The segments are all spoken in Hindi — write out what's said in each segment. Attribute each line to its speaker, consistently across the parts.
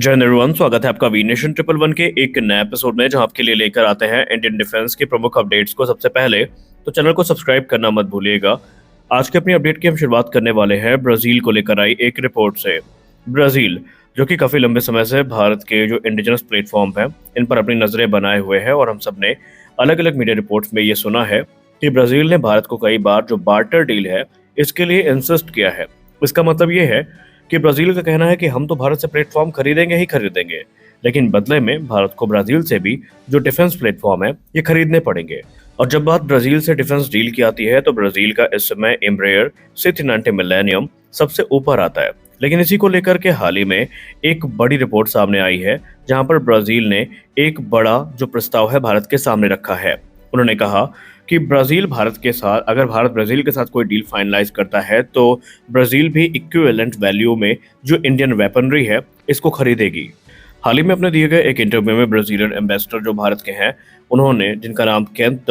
Speaker 1: जय हिंद एवरीवन, स्वागत है आपका वी नेशन ट्रिपल वन के एक नए एपिसोड में, जहां आपके लिए लेकर आते हैं इंडियन डिफेंस के प्रमुख अपडेट्स को। सबसे पहले तो चैनल को सब्सक्राइब करना मत भूलिएगा। आज के अपनी अपडेट की हम शुरुआत करने वाले हैं ब्राजील को लेकर आई एक रिपोर्ट से। ब्राजील, जो कि काफ़ी लंबे समय से भारत के जो इंडिजिनस प्लेटफॉर्म हैं इन पर अपनी नज़रें बनाए हुए हैं, और हम सब ने अलग अलग मीडिया रिपोर्ट्स में ये सुना है कि ब्राज़ील ने भारत को कई बार जो बार्टर डील है इसके लिए इंसिस्ट किया है। इसका मतलब ये है कि ब्राजील का कहना है कि हम तो भारत से प्लेटफॉर्म खरीदेंगे ही खरीदेंगे, लेकिन बदले में भारत को ब्राजील से भी जो डिफेंस प्लेटफॉर्म है ये खरीदने पड़ेंगे। और जब बात ब्राजील से डिफेंस डील की आती है तो ब्राजील का इस समय एम्ब्रेयर C390 मिलेनियम सबसे ऊपर आता है। लेकिन इसी को लेकर के हाल ही में एक बड़ी रिपोर्ट सामने आई है, जहां पर ब्राजील ने एक बड़ा जो प्रस्ताव है भारत के सामने रखा है। उन्होंने कहा कि अगर भारत ब्राजील के साथ कोई डील फाइनलाइज करता है तो ब्राजील भी इक्विवेलेंट वैल्यू में जो इंडियन वेपनरी है इसको खरीदेगी। हाल ही में अपने दिए गए एक इंटरव्यू में ब्राजीलियन एम्बेसडर जो भारत के हैं, उन्होंने, जिनका नाम केंट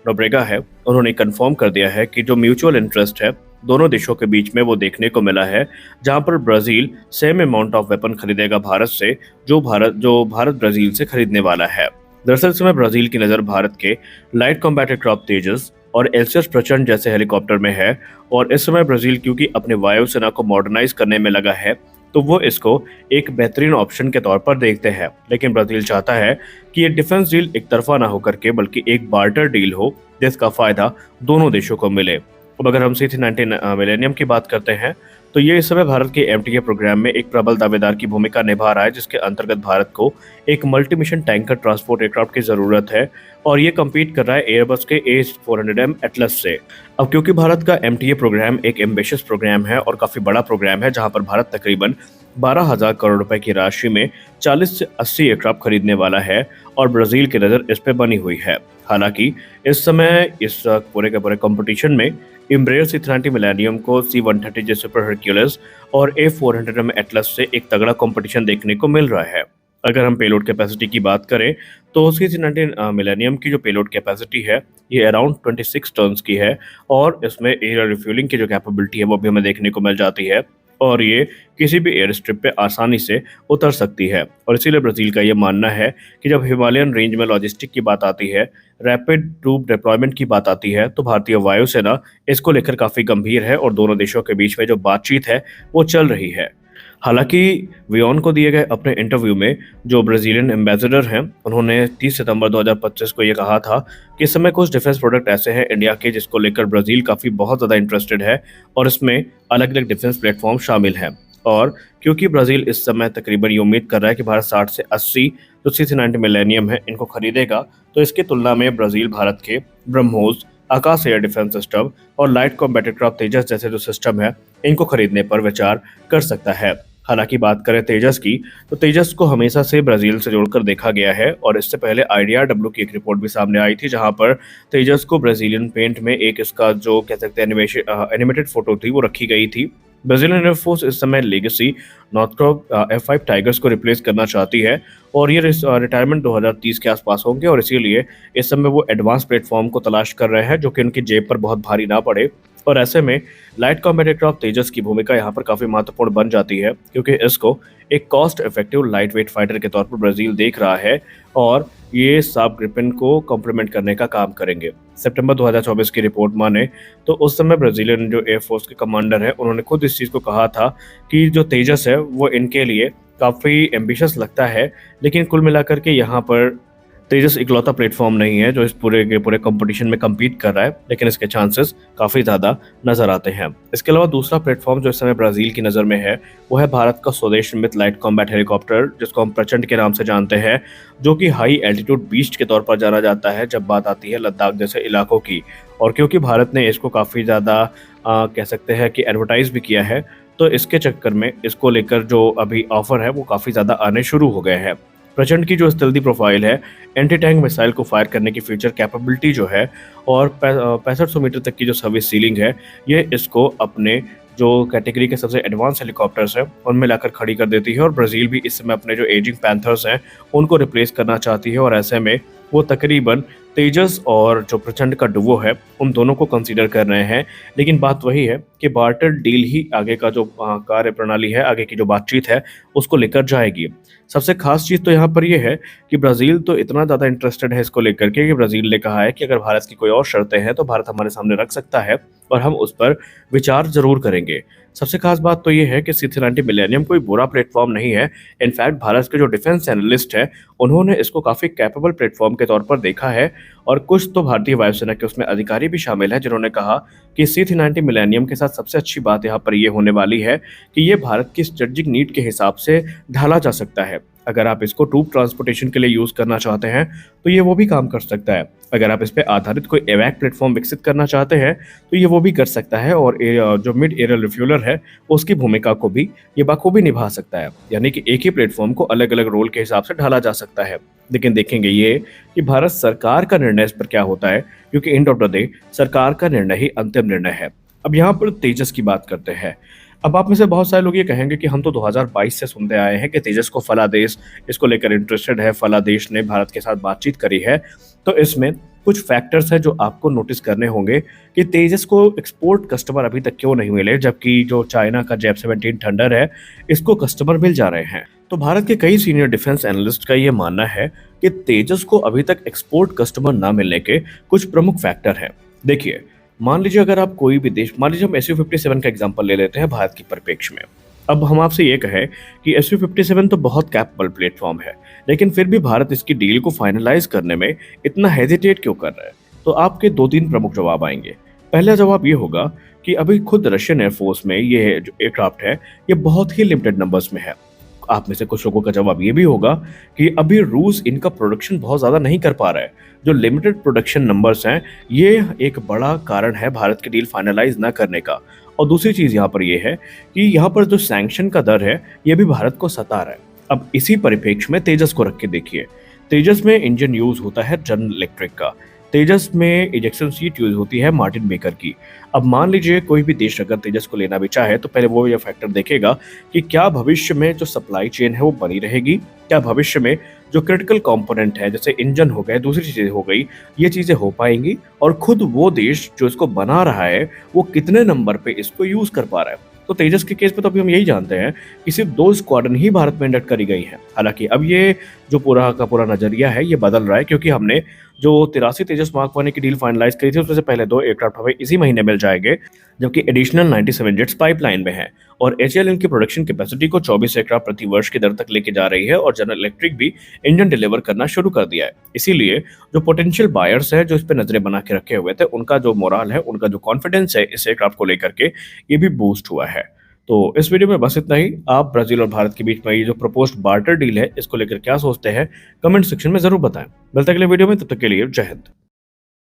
Speaker 1: नोब्रेगा है, उन्होंने कंफर्म कर दिया है कि जो म्यूचुअल इंटरेस्ट है दोनों देशों के बीच में वो देखने को मिला है, जहां पर Brazil same amount of weapon खरीदेगा भारत से जो भारत ब्राजील से खरीदने वाला है। दरअसल इस समय ब्राजील की नज़र भारत के लाइट कॉम्बैट एयरक्राफ्ट तेजस और एलसीएस प्रचंड जैसे हेलीकॉप्टर में है, और इस समय ब्राजील क्योंकि अपने वायुसेना को मॉडर्नाइज करने में लगा है तो वो इसको एक बेहतरीन ऑप्शन के तौर पर देखते हैं। लेकिन ब्राजील चाहता है कि ये डिफेंस डील एक तरफा ना होकर के बल्कि एक बार्टर डील हो, जिसका फायदा दोनों देशों को मिले। अब अगर हम C390 मिलेनियम की बात करते हैं तो ये इस समय भारत के MTA प्रोग्राम में एक प्रबल दावेदार की भूमिका निभा रहा है, जिसके अंतर्गत भारत को एक multi mission tanker transport aircraft की जरूरत है, और ये कम्पीट कर रहा है एयरबस के A400M एटलस से। अब क्योंकि भारत का MTA प्रोग्राम एक एम्बिशियस प्रोग्राम है और काफी बड़ा प्रोग्राम है, जहां पर भारत तकरीबन 12,000 करोड़ रुपए की राशि में 40 से 80 एयरक्राफ्ट खरीदने वाला है, और ब्राजील की नज़र इस पे बनी हुई है। हालांकि इस समय इस पूरे के पूरे कंपटीशन में एम्ब्रेयर C390 मिलेनियम को C130J सुपर हरक्यूलिस और A400M एटलस से एक तगड़ा कंपटीशन देखने को मिल रहा है। अगर हम पेलोड कैपेसिटी की बात करें तो C390 मिलेनियम की जो पेलोड कैपेसिटी है ये अराउंड 26 टन्स की है, और इसमें एयर रिफ्यूलिंग की जो कैपेबिलिटी है वो भी हमें देखने को मिल जाती है, और ये किसी भी एयर स्ट्रिप पे आसानी से उतर सकती है। और इसीलिए ब्राज़ील का ये मानना है कि जब हिमालयन रेंज में लॉजिस्टिक की बात आती है, रैपिड ट्रूप डिप्लॉयमेंट की बात आती है, तो भारतीय वायुसेना इसको लेकर काफ़ी गंभीर है, और दोनों देशों के बीच में जो बातचीत है वो चल रही है। हालांकि वियॉन को दिए गए अपने इंटरव्यू में जो ब्राजीलियन एम्बेसडर हैं, उन्होंने 30 सितंबर 2025 को ये कहा था कि इस समय कुछ डिफेंस प्रोडक्ट ऐसे हैं इंडिया के जिसको लेकर ब्राजील काफ़ी बहुत ज़्यादा इंटरेस्टेड है, और इसमें अलग अलग डिफेंस प्लेटफॉर्म शामिल हैं। और क्योंकि ब्राज़ील इस समय तकरीबन ये उम्मीद कर रहा है कि भारत 60 से 80 जो C390 मिलेनियम है इनको खरीदेगा, तो इसकी तुलना में ब्राज़ील भारत के ब्रह्मोस, आकाश एयर डिफेंस सिस्टम और लाइट कॉम्बैट एयरक्राफ्ट तेजस जैसे जो सिस्टम है इनको खरीदने पर विचार कर सकता है। हालांकि बात करें तेजस की, तो तेजस को हमेशा से ब्राजील से जोड़कर देखा गया है, और इससे पहले IDRW की एक रिपोर्ट भी सामने आई थी, जहां पर तेजस को ब्राजीलियन पेंट में एक इसका जो कह सकते हैं एनिमेटेड फोटो थी वो रखी गई थी। ब्राजीलियन एयरफोर्स इस समय लेगेसी नॉर्थक्रॉप F5 टाइगर्स को रिप्लेस करना चाहती है, और ये रिटायरमेंट 2030 के आसपास होंगे, और इसीलिए इस समय वो एडवांस प्लेटफॉर्म को तलाश कर रहे हैं जो कि उनकी जेब पर बहुत भारी ना पड़े। और ऐसे में लाइट कॉम्बैट एयरक्राफ्ट तेजस की भूमिका यहाँ पर काफ़ी महत्वपूर्ण बन जाती है, क्योंकि इसको एक cost effective light weight fighter के तौर पर ब्राज़ील देख रहा है, और ये साब ग्रिपेन को कॉम्प्लीमेंट करने का काम करेंगे। सितंबर 2024 की रिपोर्ट माने तो उस समय ब्राज़ीलियन जो एयरफोर्स के कमांडर है उन्होंने खुद इस चीज़ को कहा था कि जो तेजस है वो इनके लिए काफ़ी एम्बिशियस लगता है, लेकिन कुल मिलाकर के यहाँ पर तेजस इकलौता प्लेटफॉर्म नहीं है जो इस पूरे के पूरे कंपटीशन में कम्पीट कर रहा है, लेकिन इसके चांसेस काफ़ी ज़्यादा नज़र आते हैं। इसके अलावा दूसरा प्लेटफॉर्म जो इस समय ब्राज़ील की नज़र में है वो है भारत का स्वदेश निर्मित लाइट कॉम्बैट हेलीकॉप्टर, जिसको हम प्रचंड के नाम से जानते हैं, जो कि हाई एल्टीट्यूड बीस्ट के तौर पर जाना जाता है जब बात आती है लद्दाख जैसे इलाकों की। और क्योंकि भारत ने इसको काफ़ी ज़्यादा कह सकते हैं कि एडवर्टाइज भी किया है, तो इसके चक्कर में इसको लेकर जो अभी ऑफर है वो काफ़ी ज़्यादा आने शुरू हो गए हैं। प्रचंड की जो स्टेल्दी प्रोफाइल है, एंटी टैंक मिसाइल को फायर करने की फ्यूचर कैपेबिलिटी जो है, और 6500 मीटर तक की जो सर्विस सीलिंग है, ये इसको अपने जो कैटेगरी के सबसे एडवांस हेलीकॉप्टर्स हैं उनमें लाकर खड़ी कर देती है। और ब्राज़ील भी इस समय अपने जो एजिंग पैंथर्स हैं उनको रिप्लेस करना चाहती है, और ऐसे में वो तकरीबन तेजस और जो प्रचंड का डुओ है उन दोनों को कंसीडर कर रहे हैं। लेकिन बात वही है कि बार्टर डील ही आगे का जो कार्य प्रणाली है, आगे की जो बातचीत है, उसको लेकर जाएगी। सबसे खास चीज़ तो यहाँ पर ये है कि ब्राज़ील तो इतना ज़्यादा इंटरेस्टेड है इसको लेकर के कि ब्राज़ील ने कहा है कि अगर भारत की कोई और शर्तें हैं तो भारत हमारे सामने रख सकता है और हम उस पर विचार ज़रूर करेंगे। सबसे खास बात तो ये है कि C-30 मिलेनियम कोई बुरा प्लेटफ़ॉर्म नहीं है। इनफैक्ट भारत के जो डिफेंस एनालिस्ट हैं, उन्होंने इसको काफ़ी कैपेबल प्लेटफ़ॉर्म के तौर पर देखा है और कुछ तो भारतीय वायुसेना के उसमें अधिकारी भी शामिल हैं जिन्होंने कहा कि C-30 मिलेनियम के साथ सबसे अच्छी बात यहाँ पर ये होने वाली है कि ये भारत की स्ट्रेटेजिक नीड के हिसाब से ढाला जा सकता है। अगर आप इसको ट्रूप ट्रांसपोर्टेशन के लिए यूज़ करना चाहते हैं, तो ये वो भी काम कर सकता है। अगर आप इस पे आधारित कोई एवैक प्लेटफ़ॉर्म विकसित करना चाहते हैं, तो ये वो भी कर सकता है और जो मिड एरियल रिफ्यूलर है, उसकी भूमिका को भी ये बखूबी निभा सकता है। यानी कि एक ही प्लेटफ़ॉर्म को अलग-अलग रोल के हिसाब से ढाला जा सकता है। लेकिन देखेंगे ये कि भारत सरकार का निर्णय इस पर क्या होता है, क्योंकि एंड ऑफ द डे सरकार का निर्णय ही अंतिम निर्णय है। अब यहाँ पर तेजस की बात करते हैं। अब आप में से बहुत सारे लोग ये कहेंगे कि हम तो 2022 से सुनते आए हैं कि तेजस को फलादेश इसको लेकर इंटरेस्टेड है, फलादेश ने भारत के साथ बातचीत करी है। तो इसमें कुछ फैक्टर्स हैं जो आपको नोटिस करने होंगे कि तेजस को एक्सपोर्ट कस्टमर अभी तक क्यों नहीं मिले, जबकि जो चाइना का जैप 17 थंडर है, इसको कस्टमर मिल जा रहे हैं। तो भारत के कई सीनियर डिफेंस एनालिस्ट का ये मानना है कि तेजस को अभी तक एक्सपोर्ट कस्टमर ना मिलने के कुछ प्रमुख फैक्टर हैं। देखिए, मान लीजिए अगर आप कोई भी देश, मान लीजिए हम SU-57 का एग्जांपल ले लेते हैं भारत की परिप्रेक्ष्य में। अब हम आपसे ये कहें कि SU-57 तो बहुत कैपेबल प्लेटफॉर्म है, लेकिन फिर भी भारत इसकी डील को फाइनलाइज करने में इतना हेजिटेट क्यों कर रहा है? तो आपके 2-3 प्रमुख जवाब आएंगे। पहला जवाब ये होगा कि अभी खुद रशियन एयरफोर्स में ये जो एयरक्राफ्ट है, ये बहुत ही लिमिटेड नंबर्स में है। आप में से कुछ लोगों का जवाब ये भी होगा कि अभी रूस इनका प्रोडक्शन बहुत ज़्यादा नहीं कर पा रहा है। जो लिमिटेड प्रोडक्शन नंबर्स हैं, ये एक बड़ा कारण है भारत की डील फाइनलाइज ना करने का। और दूसरी चीज़ यहाँ पर ये है कि यहाँ पर जो सैंक्शन का दर है, ये भी भारत को सता रहा है। अब इसी परिप्रेक्ष्य में तेजस को रख के देखिए। तेजस में इंजन यूज़ होता है जनरल इलेक्ट्रिक का। तेजस में इजेक्शन सीट यूज़ होती है मार्टिन बेकर की। अब मान लीजिए कोई भी देश अगर तेजस को लेना भी चाहे, तो पहले वो ये फैक्टर देखेगा कि क्या भविष्य में जो सप्लाई चेन है वो बनी रहेगी, क्या भविष्य में जो क्रिटिकल कंपोनेंट है जैसे इंजन हो गए, दूसरी चीज़ें हो गई, ये चीज़ें हो पाएंगी और खुद वो देश जो इसको बना रहा है वो कितने नंबर पे इसको यूज़ कर पा रहा है। तो तेजस के केस पे तो अभी हम यही जानते हैं कि सिर्फ 2 स्क्वाड्रन ही भारत में इंडक्ट करी गई हैं। हालांकि अब ये जो पूरा का पूरा नजरिया है ये बदल रहा है, क्योंकि हमने जो 83 तेजस मार्क 1 की डील फाइनलाइज करी थी, उसमें से पहले 2 एयरक्राफ्ट हमें इसी महीने मिल जाएंगे, जबकि एडिशनल 97 जेट्स पाइपलाइन में है और HAL इनकी प्रोडक्शन कैपेसिटी को 24 एयरक्राफ्ट प्रति वर्ष की दर तक लेके जा रही है और जनरल इलेक्ट्रिक भी इंजन डिलीवर करना शुरू कर दिया है। इसीलिए जो पोटेंशियल बायर्स है जो इस पे नजरें बना के रखे हुए थे, उनका जो मोराल है, उनका जो कॉन्फिडेंस है इस एयरक्राफ्ट को लेकर के, ये भी बूस्ट हुआ है। तो इस वीडियो में बस इतना ही। आप ब्राजील और भारत के बीच में ये जो प्रपोज्ड बार्टर डील है, इसको लेकर क्या सोचते हैं, कमेंट सेक्शन में जरूर बताएं। मिलते हैं अगले वीडियो में, तब तक के लिए जय हिंद।